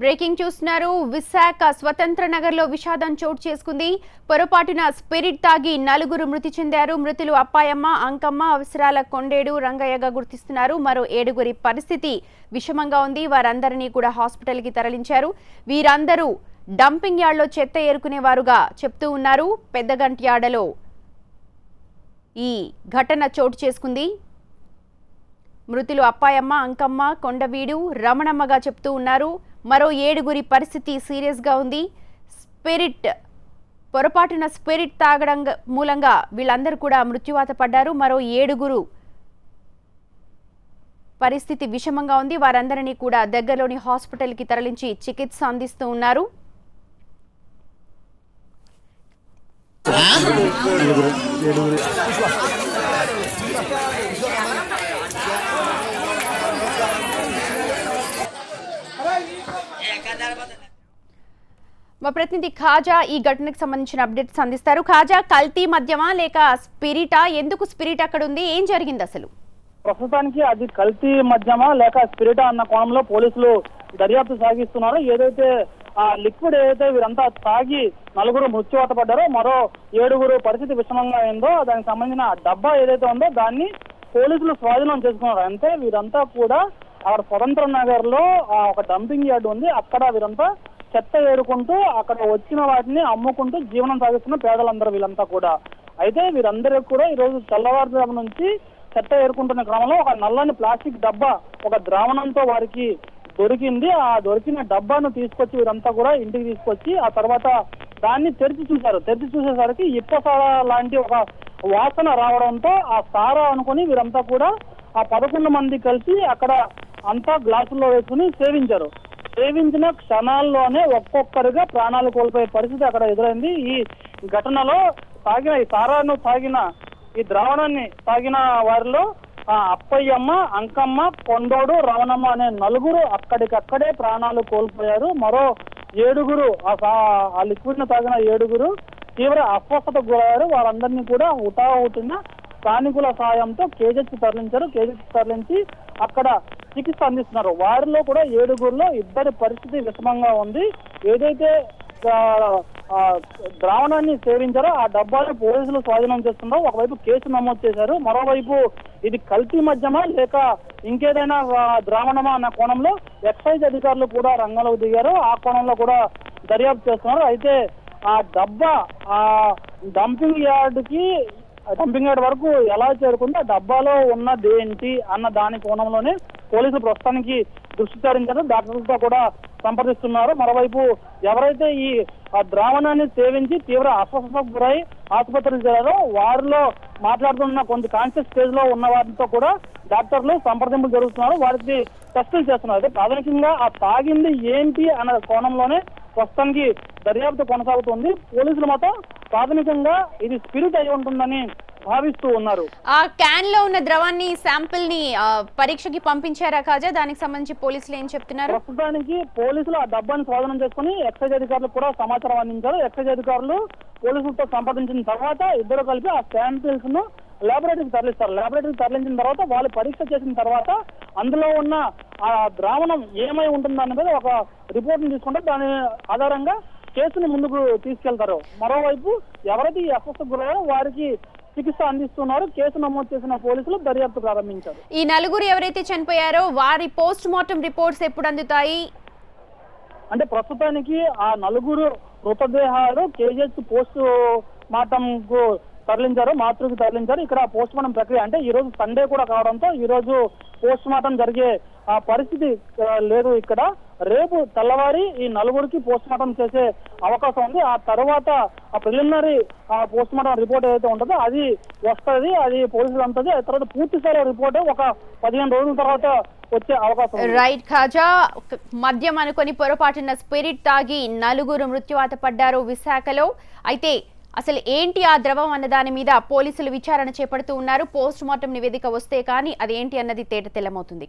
Breaking చూస్తున్నారు. విశాఖ స్వతంత్ర నగర్ లో విషాదం చోటు చేసుకుంది. పొరపాటున స్పిరిట్ తాగి నలుగురు మృతి చెందారు. మృతులు అప్పాయమ్మ, అంకమ్మ, అవసరాల కొండేడు, రంగయ్యగా గుర్తిస్తున్నారు. మరో 7గురి పరిస్థితి విషమంగా ఉంది. వారందరినీ కూడా హాస్పిటల్ కి తరలించారు. వీరందరూ డంపింగ్ యార్డ్ లో చెత్త ఏరుకునేవారుగా చెప్తూ ఉన్నారు. పెద్దగంట్యాడలో ఈ ఘటన చోటు చేసుకుంది. మృతులు అప్పాయమ్మ, అంకమ్మ, కొండవీడు, రమణమ్మగా చెప్తూ ఉన్నారు. మరో 7గురి పరిస్థితి సీరియస్ గా ఉంది. పొరపాటున స్పిరిట్ తాగడం మూలంగా వీళ్ళందరూ కూడా మృత్యువాత పడ్డారు. మరో 7గురు పరిస్థితి విషమంగా ఉంది. వారందరినీ కూడా దగ్గరలోని హాస్పిటల్ కి తరలించి చికిత్స అందిస్తూ ఉన్నారు. మా ప్రతినిధి ఖాజా ఈ ఘటనకు సంబంధించిన అప్డేట్స్ అందిస్తారు. ఖాజా, కల్తీ మద్యమా లేక స్పిరిటా? ఎందుకు స్పిరిట్ అక్కడ ఉంది? ఏం జరిగింది అసలు? ప్రస్తుతానికి అది కల్తీ మద్యమా లేక స్పిరిటా అన్న కోణంలో పోలీసులు దర్యాప్తు సాగిస్తున్నారు. ఏదైతే ఆ లిక్విడ్ ఏదైతే వీరంతా తాగి నలుగురు మృత్యువాత పడ్డారో, మరో 7గురు పరిస్థితి విషమంగా అయిందో, దానికి సంబంధించిన డబ్బా ఏదైతే ఉందో దాన్ని పోలీసులు స్వాధీనం చేసుకున్నారు. అంటే వీరంతా కూడా అక్కడ స్వతంత్ర నగర్ లో ఒక డంపింగ్ యార్డ్ ఉంది. అక్కడ వీరంతా చెత్త ఏరుకుంటూ అక్కడ వచ్చిన వాటిని అమ్ముకుంటూ జీవనం సాగిస్తున్న పేదలందరూ వీళ్ళంతా కూడా. అయితే వీరందరికీ కూడా ఈ రోజు తెల్లవారుజాము నుంచి చెత్త ఏరుకుంటున్న క్రమంలో ఒక నల్లని ప్లాస్టిక్ డబ్బా ఒక ద్రావణంతో వారికి దొరికింది. ఆ దొరికిన డబ్బాను తీసుకొచ్చి వీరంతా కూడా ఇంటికి తీసుకొచ్చి ఆ తర్వాత దాన్ని తెరిచి చూశారు. తెరిచి చూసేసరికి ఇప్పసారా లాంటి ఒక వాసన రావడంతో ఆ సారా అనుకుని వీరంతా కూడా ఆ 11 మంది కలిసి అక్కడ అంతా గ్లాసుల్లో వేసుకుని సేవించారు. సేవించిన క్షణాల్లోనే ఒక్కొక్కరుగా ప్రాణాలు కోల్పోయే పరిస్థితి అక్కడ ఎదురైంది. ఈ ఘటనలో ఈ సారాను తాగిన ఈ ద్రావణాన్ని తాగిన వారిలో అప్పయ్యమ్మ, అంకమ్మ, కొండోడు, రమణమ్మ అనే నలుగురు అక్కడికక్కడే ప్రాణాలు కోల్పోయారు. మరో 7గురు ఆ లిక్విడ్ ను తాగిన 7గురు తీవ్ర అస్వస్థతకు గురయ్యారు. వారందరినీ కూడా హుటాహుటిన స్థానికుల సాయంతో కేజెస్ తరలించారు. కేజెస్ తరలించి అక్కడ చికిత్స అందిస్తున్నారు. వారిలో కూడా 7గురిలో ఇద్దరి పరిస్థితి విషమంగా ఉంది. ఏదైతే ద్రావణాన్ని సేవించారో ఆ డబ్బాను పోలీసులు స్వాధీనం చేస్తున్నారో ఒకవైపు కేసు నమోదు చేశారు. మరోవైపు ఇది కల్తీ మద్యమా లేక ఇంకేదైనా ద్రావణమా అన్న కోణంలో ఎక్సైజ్ అధికారులు కూడా రంగంలోకి దిగారు. ఆ కోణంలో కూడా దర్యాప్తు చేస్తున్నారు. అయితే ఆ డబ్బా ఆ డంపింగ్ యార్డ్ వరకు ఎలా చేరుకుందో ఆ డబ్బాలో ఉన్నది ఏంటి అన్న దాని కోణంలోనే పోలీసులు ప్రస్తుతానికి దృష్టి సారించారు. డాక్టర్లతో కూడా సంప్రదిస్తున్నారు. మరోవైపు ఎవరైతే ఈ ద్రావణాన్ని సేవించి తీవ్ర అస్వస్థతకు గురై ఆసుపత్రికి చేరారో వారిలో మాట్లాడుతున్న కొంత కాన్షియస్ స్టేజ్ లో ఉన్న వారితో కూడా డాక్టర్లు సంప్రదింపులు జరుగుతున్నారు. వారికి టెస్టులు చేస్తున్నారు. అయితే ప్రాథమికంగా ఆ తాగింది ఏంటి అన్న కోణంలోనే ప్రస్తుతానికి దర్యాప్తు కొనసాగుతుంది. పోలీసులు మాత్రం ప్రాథమికంగా ఇది స్పిరిట్ అయి ఉంటుందని భావిస్తూ ఉన్నారు. ఆ క్యాన్ లో ఉన్న ద్రవాన్ని శాంపిల్ ని పరీక్షకి పంపించారా ఖాజా? దానికి సంబంధించి పోలీసులు ఏం చెప్తున్నారు? ప్రస్తుతానికి పోలీసులు ఆ డబ్బాని స్వాధీనం చేసుకుని ఎక్సైజ్ అధికారులు కూడా సమాచారం అందించారు. ఎక్సైజ్ అధికారులు పోలీసులతో సంప్రదించిన తర్వాత ఇద్దరు కలిపి ఆ శాంపిల్స్ ను ల్యాబొరేటరీకి తరలిస్తారు. ల్యాబొరేటరీకి తరలించిన తర్వాత వాళ్ళు పరీక్ష చేసిన తర్వాత అందులో ఉన్న ఆ ద్రావణం ఏమై ఉంటుందన్న మీద ఒక రిపోర్ట్ ని తీసుకుంటే దాని ఆధారంగా కేసుని ముందుకు తీసుకెళ్తారు. మరోవైపు ఎవరైతే ఈ అస్వస్థకు గురయ్యారో వారికి చికిత్స అందిస్తున్నారు. కేసు నమోదు చేసిన పోలీసులు దర్యాప్తు ప్రారంభించారు. ఈ నలుగురు ఎవరైతే చనిపోయారో వారి పోస్ట్ మార్టం రిపోర్ట్స్ ఎప్పుడు అందుతాయి? అంటే ప్రస్తుతానికి ఆ నలుగురు మృతదేహాలు కేజెస్ పోస్ట్ మార్టం కు తరలించారు. మాతృకి తరలించారు. ఇక్కడ పోస్ట్ మార్టం ప్రక్రియ అంటే ఈ రోజు సండే కూడా కావడంతో ఈ రోజు పోస్ట్ మార్టం జరిగే పరిస్థితి లేదు. ఇక్కడ రేపు తెల్లవారి ఈ నలుగురికి పోస్ట్ మార్టం చేసే అవకాశం ఉంది. ఆ తర్వాత ఆ ప్రిలిమినరీ పోస్ట్ మార్టం రిపోర్ట్ ఏదైతే ఉంటుందో అది వస్తుంది. అది పోలీసులు అంతది. ఆ తర్వాత పూర్తి స్థాయి రిపోర్ట్ ఒక 15 రోజుల తర్వాత వచ్చే అవకాశం. రైట్ ఖాజా, మద్యం అనుకొని పొరపాటున స్పిరిట్ తాగి నలుగురు మృత్యువాత పడ్డారు విశాఖలో. అయితే అసలు ఏంటి ఆ ద్రవం అన్న దాని మీద పోలీసులు విచారణ చేపడుతూ ఉన్నారు. పోస్ట్ మార్టం నివేదిక వస్తే కానీ అదేంటి అన్నది తేట తెల్లమవుతుంది.